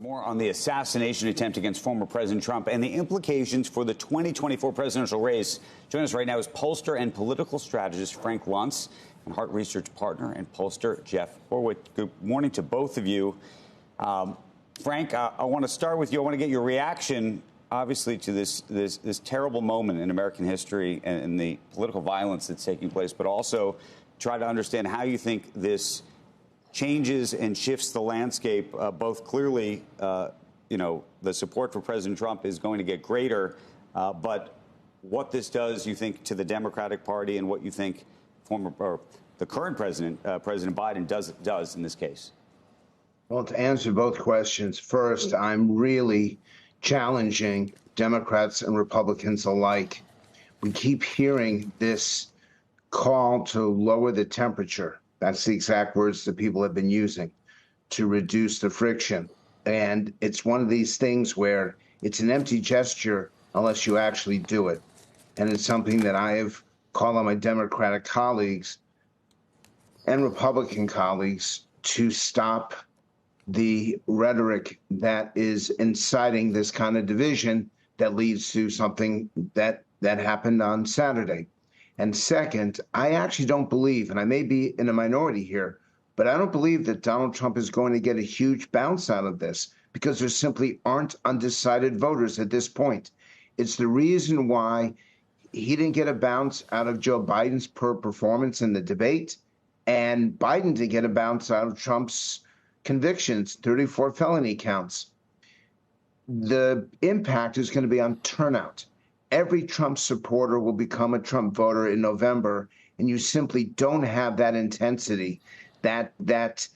More on the assassination attempt against former President Trump and the implications for the 2024 presidential race. Joining us right now is pollster and political strategist Frank Luntz and Hart Research partner and pollster Jeff Horwitz. Good morning to both of you. Frank, I want to start with you. I want to get your reaction, obviously, to this terrible moment in American history and the political violence that's taking place, but also try to understand how you think this changes and shifts the landscape. Both clearly, the support for President Trump is going to get greater, but what this does, you think, to the Democratic Party, and what you think the current president, President Biden, does in this case. Well, to answer both questions, first, I'm really challenging Democrats and Republicans alike. We keep hearing this call to lower the temperature. That's the exact words that people have been using, to reduce the friction. And it's one of these things where it's an empty gesture unless you actually do it. And it's something that I have called on my Democratic colleagues and Republican colleagues to stop the rhetoric that is inciting this kind of division that leads to something that happened on Saturday. And second, I actually don't believe, and I may be in a minority here, but I don't believe that Donald Trump is going to get a huge bounce out of this, because there simply aren't undecided voters at this point. It's the reason why he didn't get a bounce out of Joe Biden's performance in the debate, and Biden didn't get a bounce out of Trump's convictions, 34 felony counts. The impact is going to be on turnout. Every Trump supporter will become a Trump voter in November, and you simply don't have that intensity, that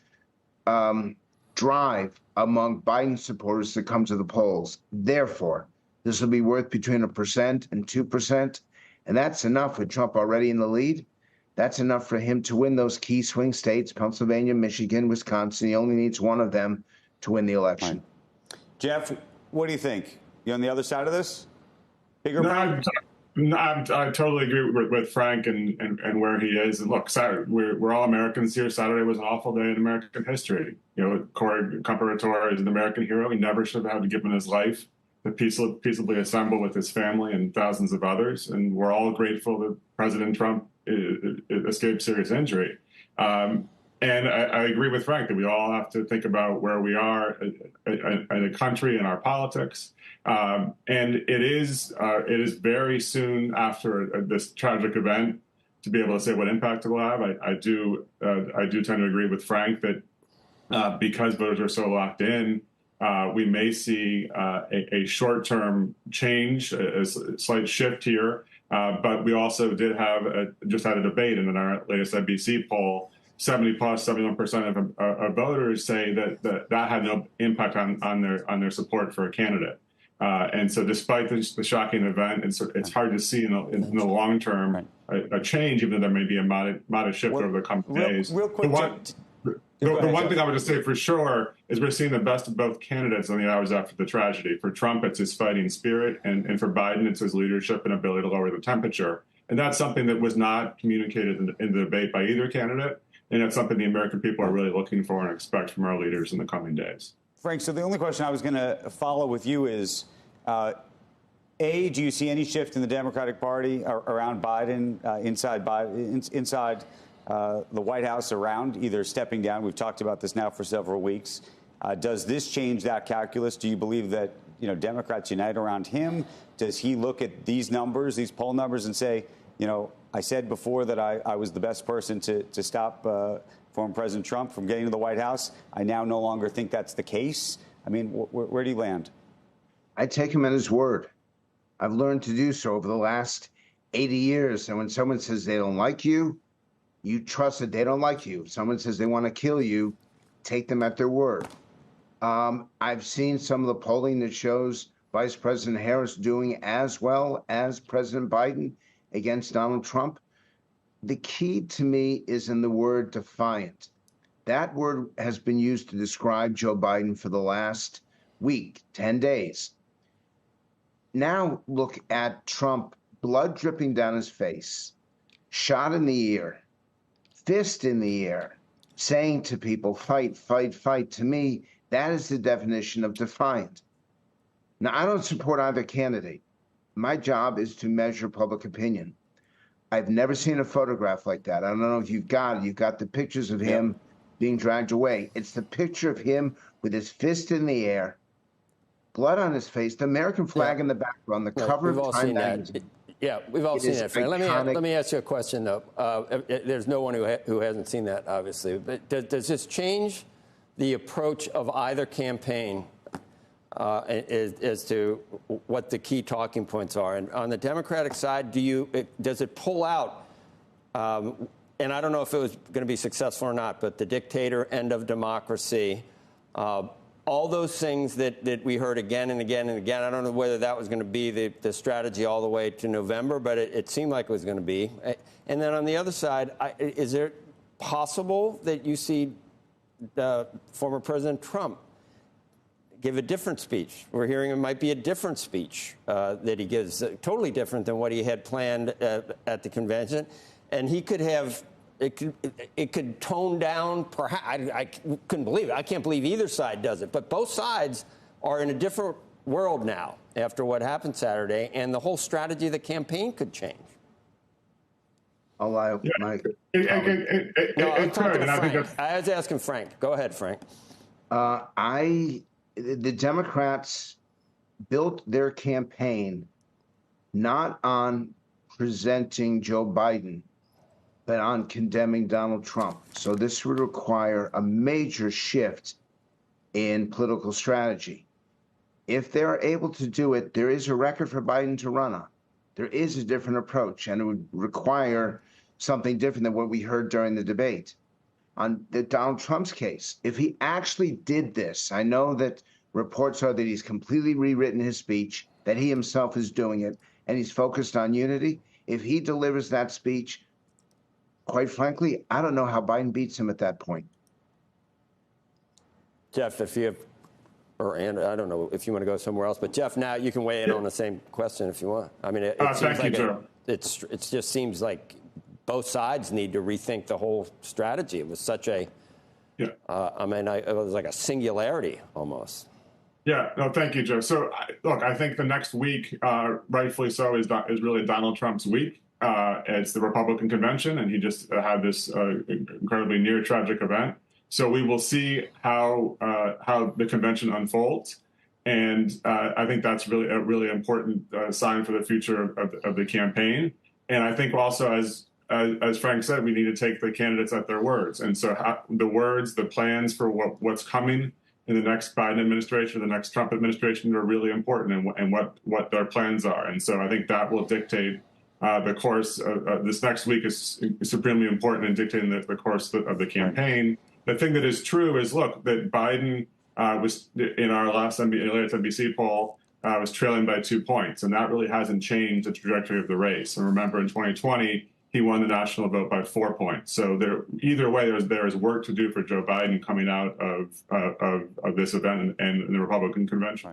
drive among Biden supporters to come to the polls. Therefore, this will be worth between 1% and 2%, and that's enough with Trump already in the lead. That's enough for him to win those key swing states, Pennsylvania, Michigan, Wisconsin. He only needs one of them to win the election. Right. Jeff, what do you think? You on the other side of this? I totally agree with Frank and where he is. And look, we're all Americans here. Saturday was an awful day in American history. Corey Comparatore is an American hero. He never should have had to give him his life to peaceably assemble with his family and thousands of others. And we're all grateful that President Trump escaped serious injury. And I agree with Frank that we all have to think about where we are in a country and our politics. And it is very soon after this tragic event to be able to say what impact it will have. I do tend to agree with Frank that because voters are so locked in, we may see a short-term change, a slight shift here. But we also just had a debate, and in our latest NBC poll, 71% of voters say that had no impact on their support for a candidate. And so, despite the shocking event, it's hard to see in the long term a change, even though there may be a modest shift over the coming days. Real quick, the one thing I would just say for sure is we're seeing the best of both candidates in the hours after the tragedy. For Trump, it's his fighting spirit, and for Biden, it's his leadership and ability to lower the temperature. And that's something that was not communicated in the debate by either candidate. And that's something the American people are really looking for and expect from our leaders in the coming days. Frank, so the only question I was going to follow with you is, A, do you see any shift in the Democratic Party around Biden, inside the White House, around either stepping down? We've talked about this now for several weeks. Does this change that calculus? Do you believe that Democrats unite around him? Does he look at these numbers, these poll numbers, and say, I said before that I was the best person to stop former President Trump from getting to the White House. I now no longer think that's the case. I mean, where do you land? I take him at his word. I've learned to do so over the last 80 years. And when someone says they don't like you, you trust that they don't like you. If someone says they want to kill you, take them at their word. I've seen some of the polling that shows Vice President Harris doing as well as President Biden against Donald Trump. The key to me is in the word defiant. That word has been used to describe Joe Biden for the last week, 10 days. Now look at Trump, blood dripping down his face, shot in the ear, fist in the air, saying to people, fight, fight, fight. To me, That is the definition of defiant. Now, I don't support either candidate. My job is to measure public opinion. I've never seen a photograph like that. I don't know if you've got it. You've got the pictures of him being dragged away. It's the picture of him with his fist in the air, blood on his face, the American flag in the background, the cover of Time magazine. Yeah, we've all seen that, Frank. Let me ask you a question, though. There's no one who hasn't seen that, obviously. But does this change the approach of either campaign as to what the key talking points are? And on the Democratic side, does it pull out, and I don't know if it was going to be successful or not, but the dictator, end of democracy, all those things that we heard again and again and again. I don't know whether that was going to be the strategy all the way to November, but it seemed like it was going to be. And then on the other side, is it possible that you see former President Trump give a different speech? We're hearing it might be a different speech that he gives, totally different than what he had planned at the convention. And he could have, it could tone down, perhaps. I couldn't believe it. I can't believe either side does it. But both sides are in a different world now after what happened Saturday, and the whole strategy of the campaign could change. I'll allow Mike. It could, and I think that's... I was asking Frank. Go ahead, Frank. The Democrats built their campaign not on presenting Joe Biden, but on condemning Donald Trump. So this would require a major shift in political strategy. If they're able to do it, there is a record for Biden to run on. There is a different approach, and it would require something different than what we heard during the debate. On the Donald Trump's case, if he actually did this, I know that reports are that he's completely rewritten his speech, that he himself is doing it, and he's focused on unity. If he delivers that speech, quite frankly, I don't know how Biden beats him at that point. Jeff, if you have, and I don't know if you want to go somewhere else, but Jeff, now you can weigh in on the same question if you want. I mean, it seems like it just seems like both sides need to rethink the whole strategy. It was such a, it was like a singularity almost. Yeah, no, thank you, Joe. So, look, I think the next week, rightfully so, is really Donald Trump's week. It's the Republican convention, and he just had this incredibly near tragic event. So we will see how the convention unfolds, and I think that's really a really important sign for the future of the campaign. And I think also, as Frank said, we need to take the candidates at their words. And so the plans for what's coming in the next Biden administration, the next Trump administration are really important, and what their plans are. And so I think that will dictate the course. This next week is supremely important in dictating the course of the campaign. The thing that is true is, look, that Biden was, in our latest NBC poll, was trailing by 2 points, and that really hasn't changed the trajectory of the race. And remember, in 2020, he won the national vote by 4 points. So either way, there is work to do for Joe Biden coming out of this event and the Republican convention.